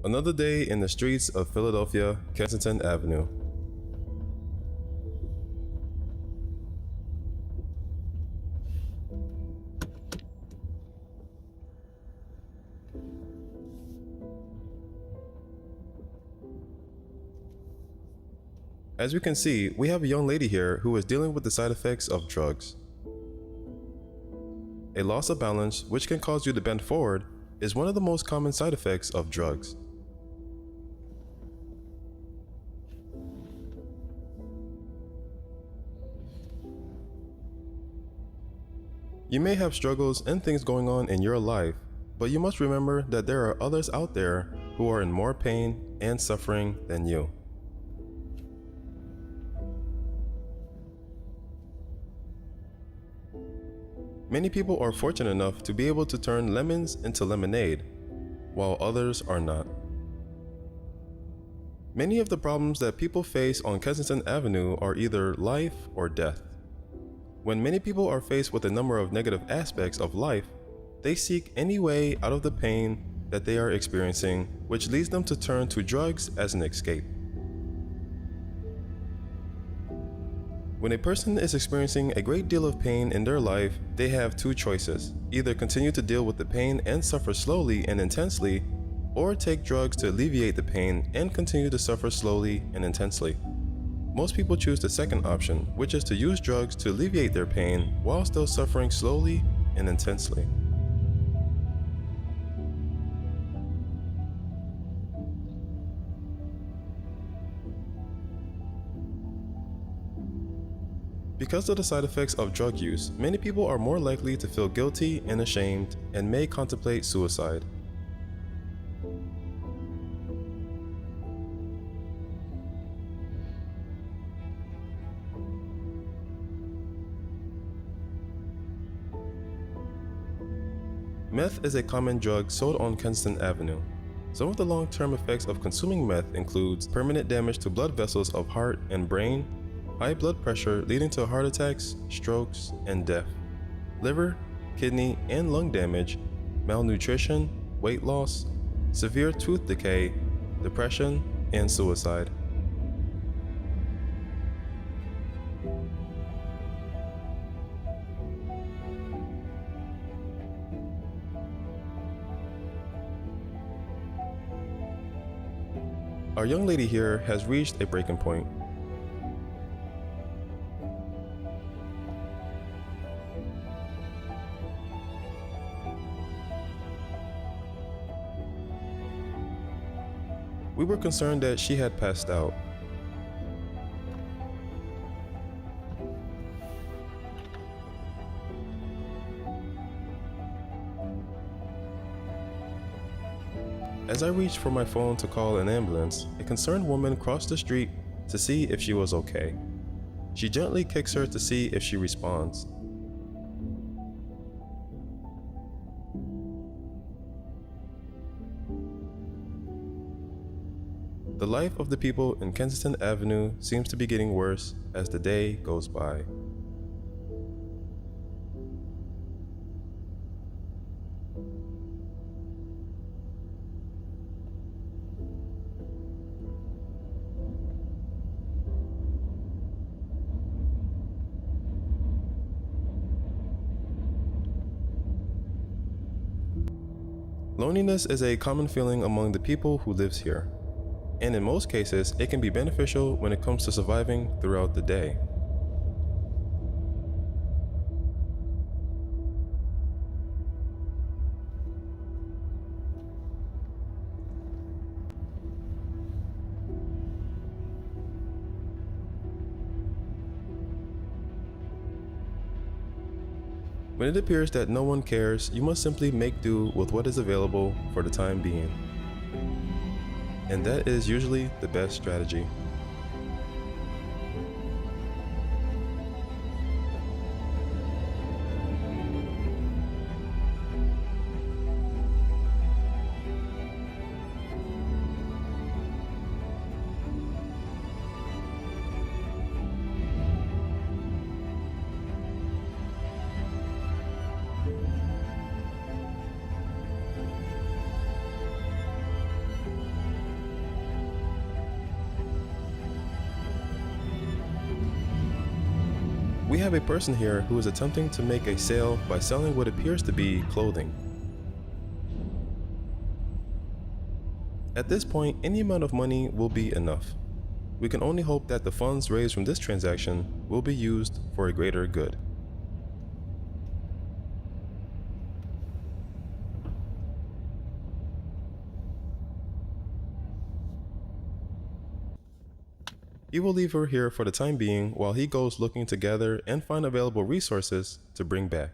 Another day in the streets of Philadelphia, Kensington Avenue. As we can see, we have a young lady here who is dealing with the side effects of drugs. A loss of balance, which can cause you to bend forward, is one of the most common side effects of drugs. You may have struggles and things going on in your life, but you must remember that there are others out there who are in more pain and suffering than you. Many people are fortunate enough to be able to turn lemons into lemonade, while others are not. Many of the problems that people face on Kensington Avenue are either life or death. When many people are faced with a number of negative aspects of life, they seek any way out of the pain that they are experiencing, which leads them to turn to drugs as an escape. When a person is experiencing a great deal of pain in their life, they have two choices: either continue to deal with the pain and suffer slowly and intensely, or take drugs to alleviate the pain and continue to suffer slowly and intensely. Most people choose the second option, which is to use drugs to alleviate their pain while still suffering slowly and intensely. Because of the side effects of drug use, many people are more likely to feel guilty and ashamed and may contemplate suicide. Meth is a common drug sold on Kensington Avenue. Some of the long-term effects of consuming meth includes permanent damage to blood vessels of heart and brain, high blood pressure leading to heart attacks, strokes, and death, liver, kidney, and lung damage, malnutrition, weight loss, severe tooth decay, depression, and suicide. Our young lady here has reached a breaking point. We were concerned that she had passed out. As I reached for my phone to call an ambulance, a concerned woman crossed the street to see if she was okay. She gently kicks her to see if she responds. The life of the people in Kensington Avenue seems to be getting worse as the day goes by. Loneliness is a common feeling among the people who lives here, and in most cases, it can be beneficial when it comes to surviving throughout the day. When it appears that no one cares, you must simply make do with what is available for the time being. And that is usually the best strategy. have a person here who is attempting to make a sale by selling what appears to be clothing. At this point, any amount of money will be enough. We can only hope that the funds raised from this transaction will be used for a greater good. He will leave her here for the time being while he goes looking to gather and find available resources to bring back.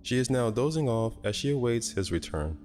She is now dozing off as she awaits his return.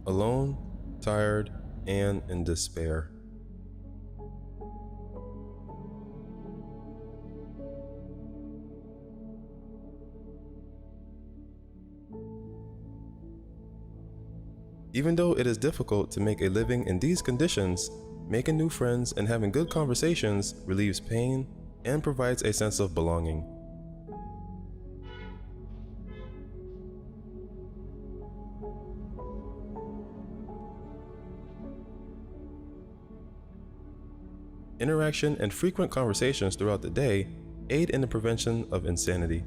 Alone, tired, and in despair. Even though it is difficult to make a living in these conditions, making new friends and having good conversations relieves pain and provides a sense of belonging. Interaction and frequent conversations throughout the day aid in the prevention of insanity.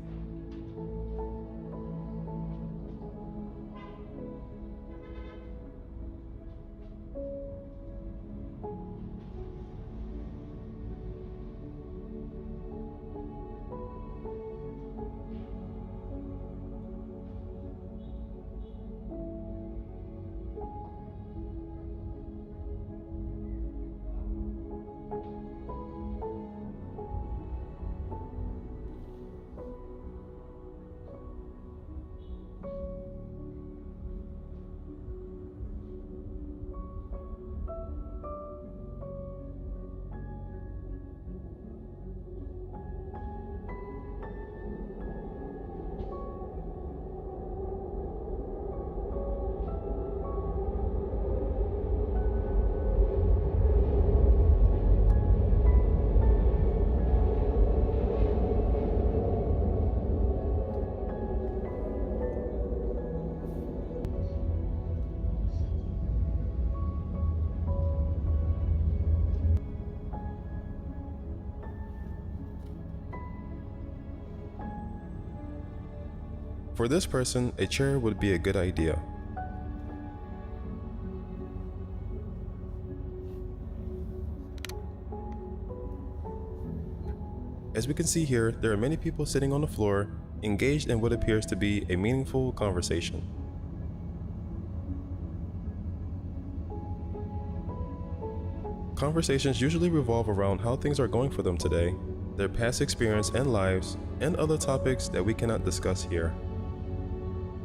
For this person, a chair would be a good idea. As we can see here, there are many people sitting on the floor, engaged in what appears to be a meaningful conversation. Conversations usually revolve around how things are going for them today, their past experience and lives, and other topics that we cannot discuss here.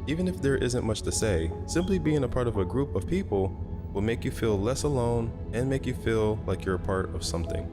Even if there isn't much to say, simply being a part of a group of people will make you feel less alone and make you feel like you're a part of something.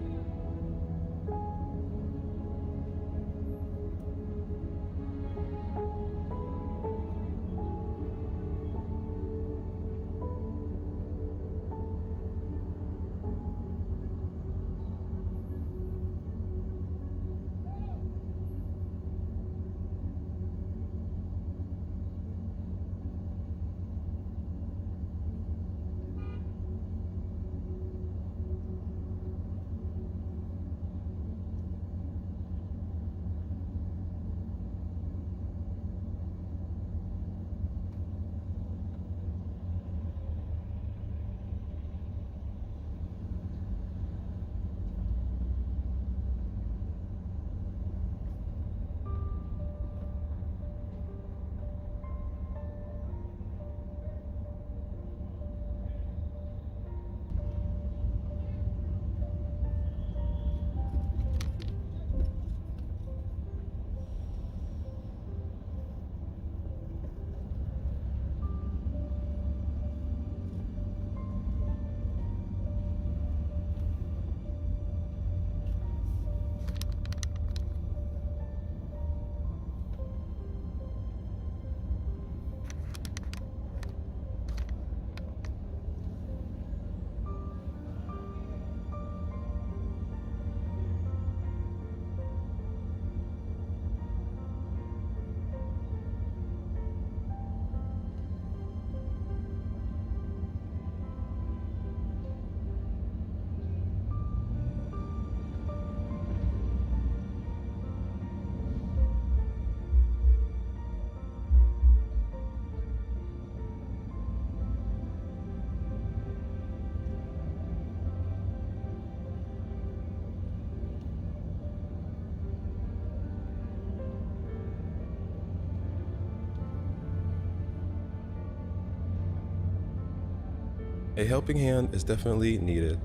A helping hand is definitely needed.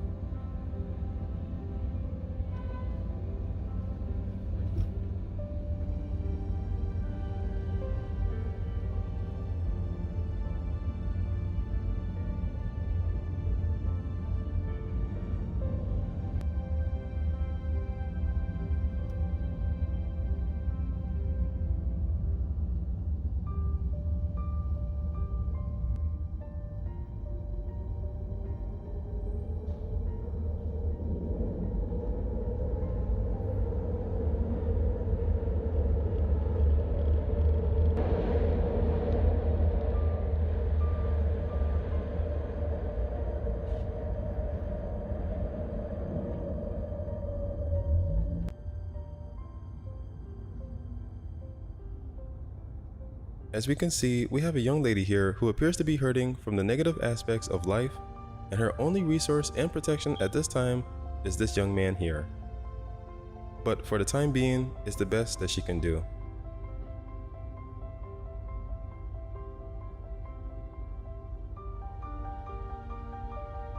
As we can see, we have a young lady here who appears to be hurting from the negative aspects of life, and her only resource and protection at this time is this young man here. But for the time being, it's the best that she can do.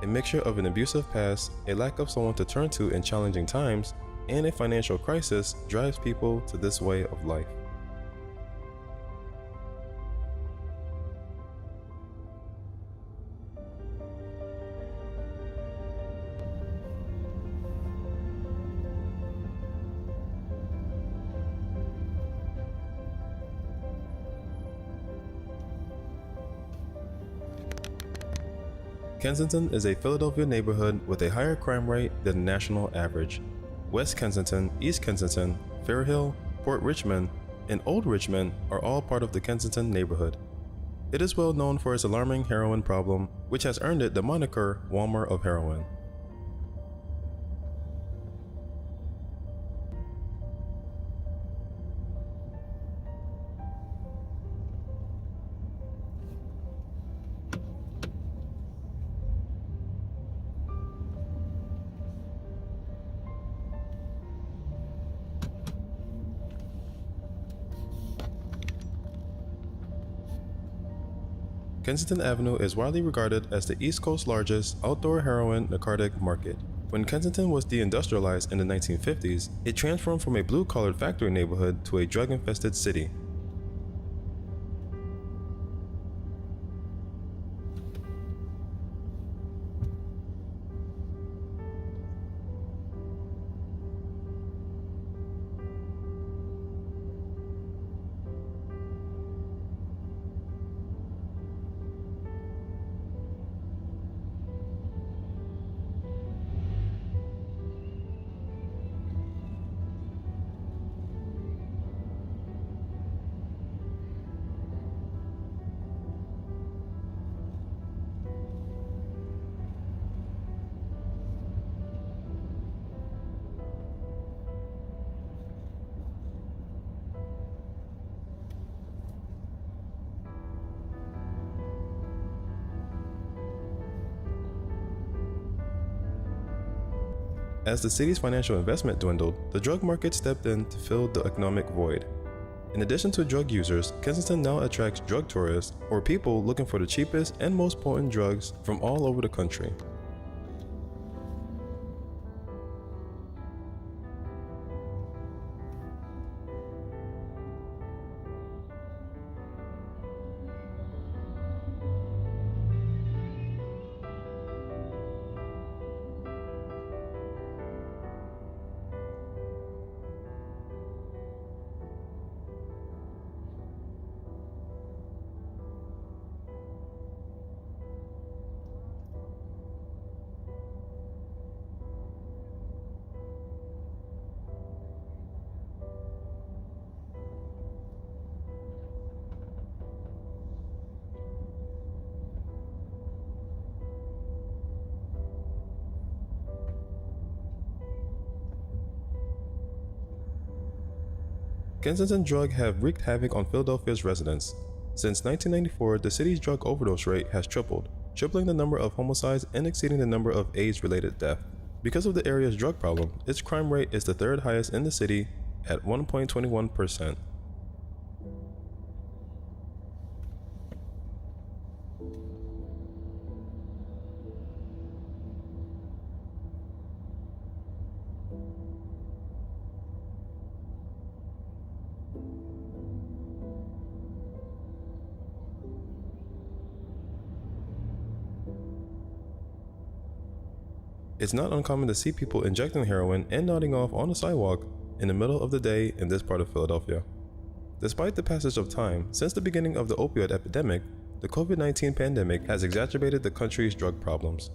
A mixture of an abusive past, a lack of someone to turn to in challenging times, and a financial crisis drives people to this way of life. Kensington is a Philadelphia neighborhood with a higher crime rate than the national average. West Kensington, East Kensington, Fairhill, Port Richmond, and Old Richmond are all part of the Kensington neighborhood. It is well known for its alarming heroin problem, which has earned it the moniker Walmart of heroin. Kensington Avenue is widely regarded as the East Coast's largest outdoor heroin narcotic market. When Kensington was deindustrialized in the 1950s, it transformed from a blue-collar factory neighborhood to a drug-infested city. As the city's financial investment dwindled, the drug market stepped in to fill the economic void. In addition to drug users, Kensington now attracts drug tourists, or people looking for the cheapest and most potent drugs from all over the country. Kensington drugs have wreaked havoc on Philadelphia's residents. Since 1994, the city's drug overdose rate has tripled, tripling the number of homicides and exceeding the number of AIDS-related deaths. Because of the area's drug problem, its crime rate is the third highest in the city at 1.21%. It's not uncommon to see people injecting heroin and nodding off on the sidewalk in the middle of the day in this part of Philadelphia. Despite the passage of time since the beginning of the opioid epidemic, the COVID-19 pandemic has exacerbated the country's drug problems.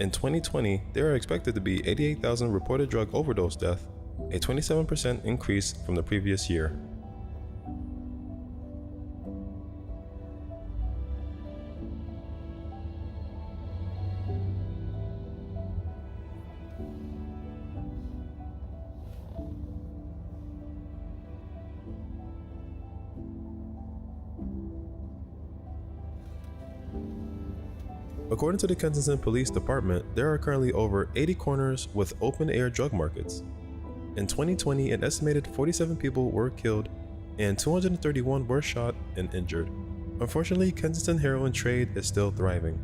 In 2020, there are expected to be 88,000 reported drug overdose deaths, a 27% increase from the previous year. According to the Kensington Police Department, there are currently over 80 corners with open-air drug markets. In 2020, an estimated 47 people were killed and 231 were shot and injured. Unfortunately, Kensington heroin trade is still thriving.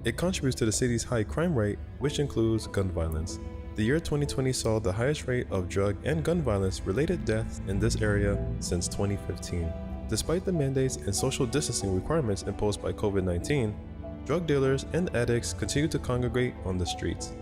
It contributes to the city's high crime rate, which includes gun violence. The year 2020 saw the highest rate of drug and gun violence related deaths in this area since 2015. Despite the mandates and social distancing requirements imposed by COVID-19, drug dealers and addicts continue to congregate on the streets.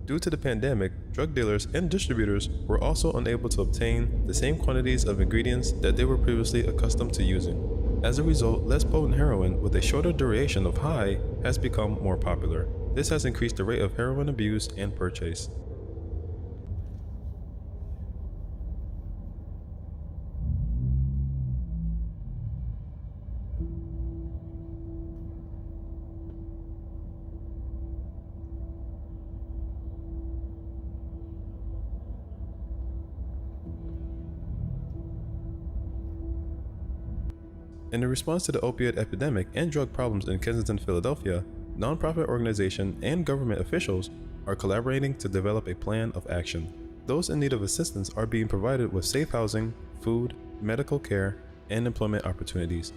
Due to the pandemic, drug dealers and distributors were also unable to obtain the same quantities of ingredients that they were previously accustomed to using. As a result, less potent heroin with a shorter duration of high has become more popular. This has increased the rate of heroin abuse and purchase. In response to the opioid epidemic and drug problems in Kensington, Philadelphia, nonprofit organizations and government officials are collaborating to develop a plan of action. Those in need of assistance are being provided with safe housing, food, medical care, and employment opportunities.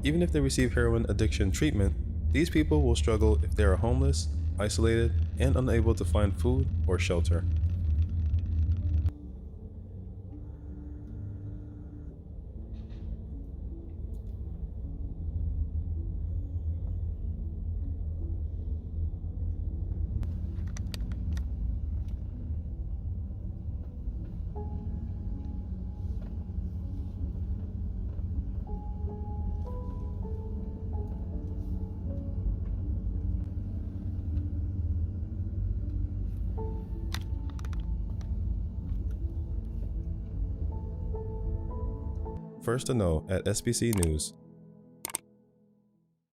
Even if they receive heroin addiction treatment, these people will struggle if they are homeless, isolated, and unable to find food or shelter. First to know at SBC News.